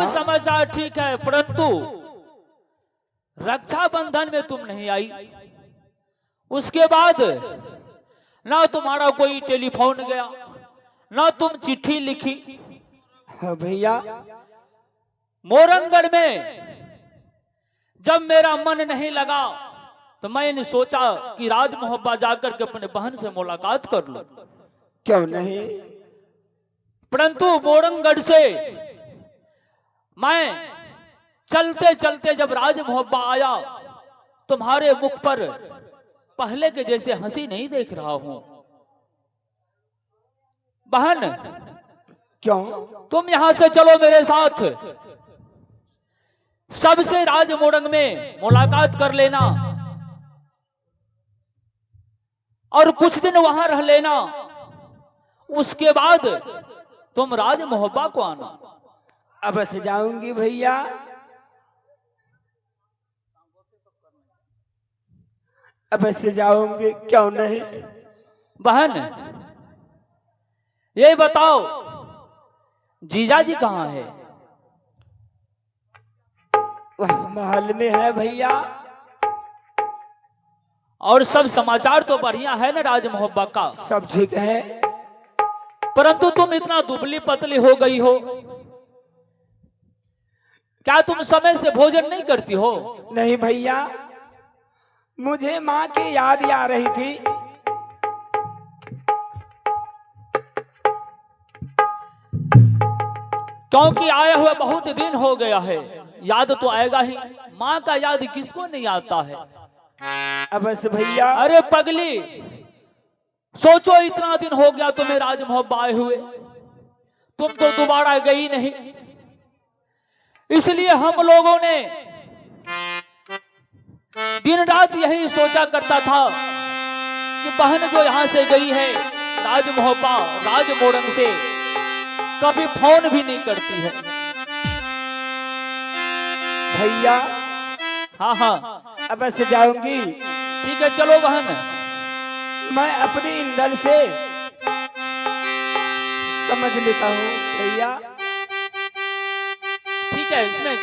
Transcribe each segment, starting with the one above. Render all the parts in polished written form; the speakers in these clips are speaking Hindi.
सब समाचार ठीक है, परंतु रक्षाबंधन में तुम नहीं आई। उसके बाद ना तुम्हारा कोई टेलीफोन गया, ना तुम चिट्ठी लिखी। हाँ भैया, मोरंगढ़ में जब मेरा मन नहीं लगा तो मैंने सोचा कि राज मोहब्बा जाकर के अपने बहन से मुलाकात कर लूं। क्यों नहीं? परंतु मोरंगढ़ से मैं चलते चलते जब राज मोहब्बा आया, तुम्हारे मुख पर पहले के जैसे हंसी नहीं देख रहा हूं। बहन, क्यों? तुम यहां से चलो मेरे साथ, सबसे राज मोरंग में मुलाकात कर लेना और कुछ दिन वहां रह लेना। उसके बाद तुम राज मोहब्बा को आना। अब से जाऊंगी भैया, अब से जाऊंगी, क्यों नहीं? बहन, ये बताओ जीजा जी कहाँ है? वह महल में है भैया। और सब समाचार तो बढ़िया है ना राज मोहब्बा का? सब ठीक है। परंतु तुम इतना दुबली पतली हो गई हो, क्या तुम समय से भोजन नहीं करती हो? नहीं भैया, मुझे माँ की याद आ रही थी। क्योंकि आए हुए बहुत दिन हो गया है, याद तो आएगा ही। माँ का याद किसको नहीं आता है? अब से भैया, अरे पगली, सोचो इतना दिन हो गया तुम्हें राज मोहब्बा आए हुए, तुम तो दोबारा गई नहीं। इसलिए हम लोगों ने दिन रात यही सोचा करता था कि बहन जो यहां से गई है राज मोहब्बा, राज मोरंग से कभी फोन भी नहीं करती है। भैया हाँ हाँ, अब से जाऊंगी। ठीक है, चलो बहन। मैं अपनी ईंधन से समझ लेता हूँ भैया। ठीक है, इसमें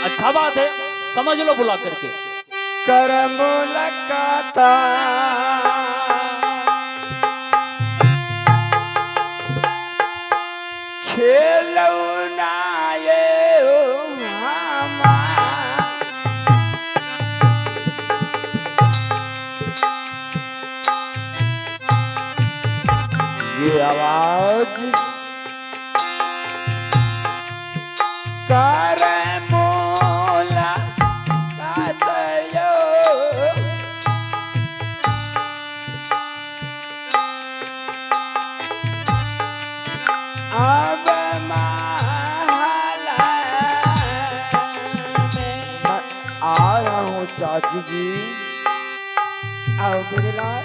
अच्छा बात है, समझ लो बुला करके। कर मुलाकाता खेलौना ये हमा। ये आवाज कर चाची जी, आओ मेरे लाल।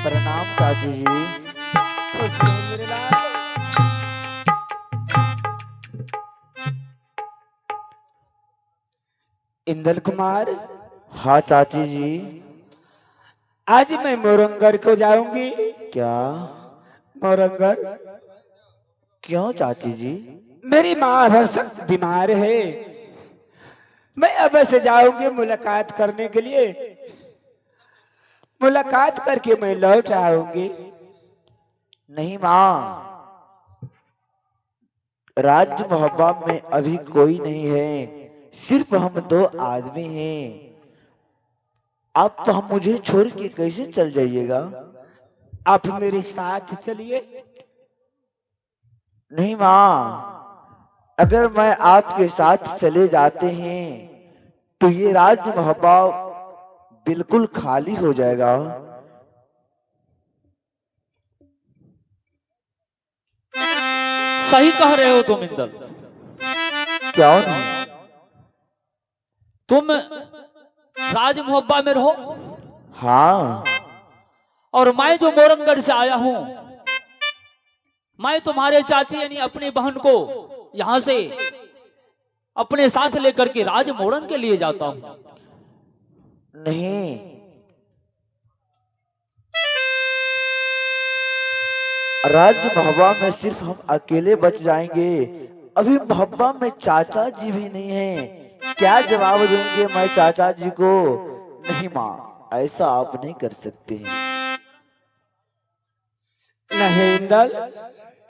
प्रणाम चाची जी। खुश रहो मेरे लाल। इंदल कुमार। हाँ चाची जी। आज मैं मोरंगढ़ को जाऊंगी। क्या? मोरंगढ़? क्यों चाची जी? मेरी माँ बहुत सख्त बीमार है। मैं अब से जाऊंगी मुलाकात करने के लिए। मुलाकात करके मैं लौट आऊंगी। नहीं माँ, राज मोहब्बा में अभी कोई नहीं है, सिर्फ हम दो आदमी हैं। आप तो हम मुझे छोड़ के कैसे चल जाइएगा? आप मेरे साथ चलिए। नहीं माँ, अगर मैं आपके साथ चले जाते हैं तो ये राज मोहब्बा बिल्कुल खाली हो जाएगा। सही कह रहे हो तुम इंदल। क्यों नहीं? तुम राज मोहब्बा में रहो हाँ, और मैं जो मोरंगढ़ से आया हूं, मैं तुम्हारे चाची यानी अपनी बहन को यहां से अपने साथ लेकर के राज मोरंग के लिए जाता हूं। नहीं, राज्य मोहब्बा में सिर्फ हम अकेले बच जाएंगे। अभी मोहब्बा में चाचा जी भी नहीं है। क्या जवाब दूंगे मैं चाचा जी को? नहीं माँ, ऐसा आप नहीं कर सकते हैं। नहीं इंदल,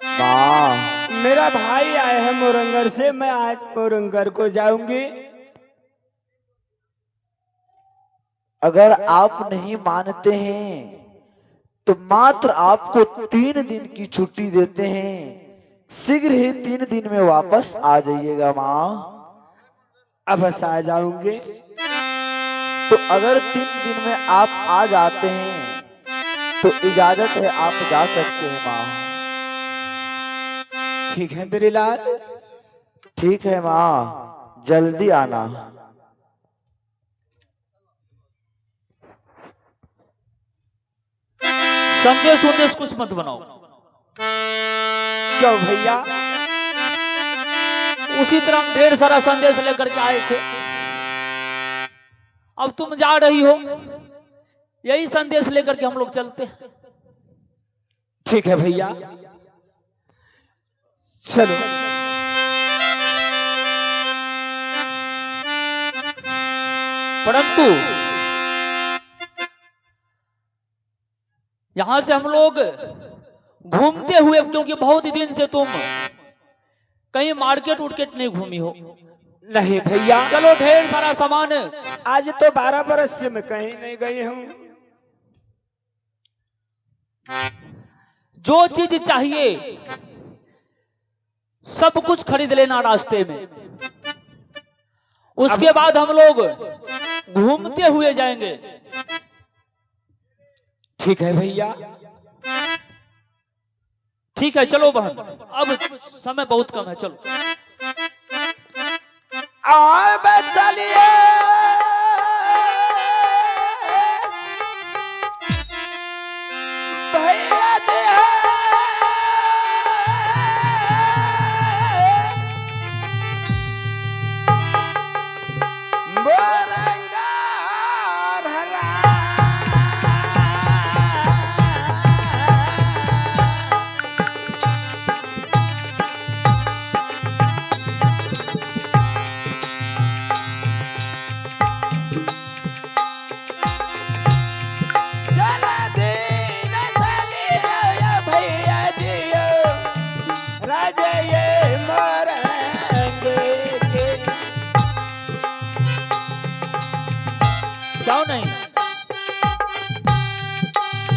माँ, मेरा भाई आए हैं मोरंगर से, मैं आज मोरंगर को जाऊंगी। अगर आप नहीं मानते हैं तो मात्र आपको 3 दिन की छुट्टी देते हैं। शीघ्र ही 3 दिन में वापस आ जाइएगा माँ। अब आ जाऊंगे। तो अगर 3 दिन में आप आ जाते हैं तो इजाजत है, आप जा सकते हैं माँ। ठीक है मेरे लाल। ठीक है माँ, जल्दी आना। संदेश उन्देश कुछ मत बनाओ। क्यों भैया? उसी तरह हम ढेर सारा संदेश लेकर के आए थे। अब तुम जा रही हो, यही संदेश लेकर के हम लोग चलते हैं। ठीक है भैया, चलो। परंतु यहां से हम लोग घूमते हुए, क्योंकि बहुत दिन से तुम कहीं मार्केट उर्केट नहीं घूमी हो। नहीं भैया, चलो ढेर सारा सामान, आज तो 12 बरस से मैं कहीं नहीं गई हूँ। जो चीज चाहिए सब कुछ खरीद लेना रास्ते में। उसके बाद हम लोग घूमते हुए जाएंगे। ठीक है भैया। ठीक है, चलो बहन, अब समय बहुत कम है, चलो। अब चलिए भैया जी। मोरंगा भरा क्यों नहीं,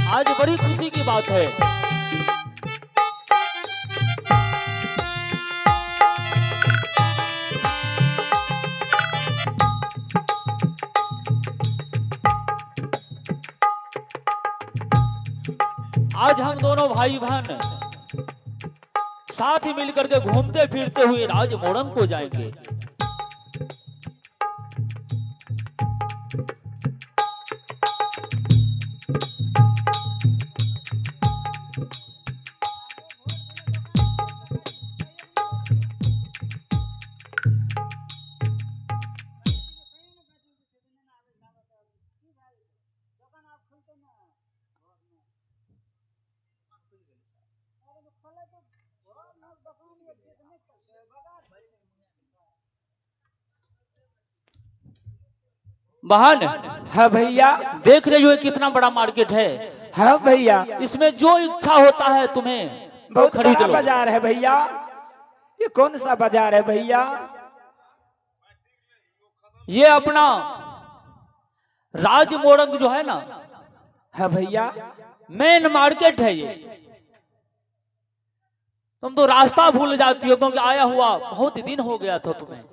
आज बड़ी खुशी की बात है। आज हम दोनों भाई बहन साथ ही मिलकर के घूमते फिरते हुए राज मोरंग को जाएंगे। बहन, हाँ भैया। देख रहे हो ये कितना बड़ा मार्केट है। हाँ भैया, इसमें जो इच्छा होता है तुम्हें वो बहुत खरीद बड़ा लो। बाजार है भैया। ये कौन सा बाजार है भैया? ये अपना राज मोरंग जो है ना, हाँ भैया। मेन मार्केट है ये। तुम तो रास्ता भूल जाती हो, क्योंकि आया हुआ बहुत दिन हो गया था तुम्हें।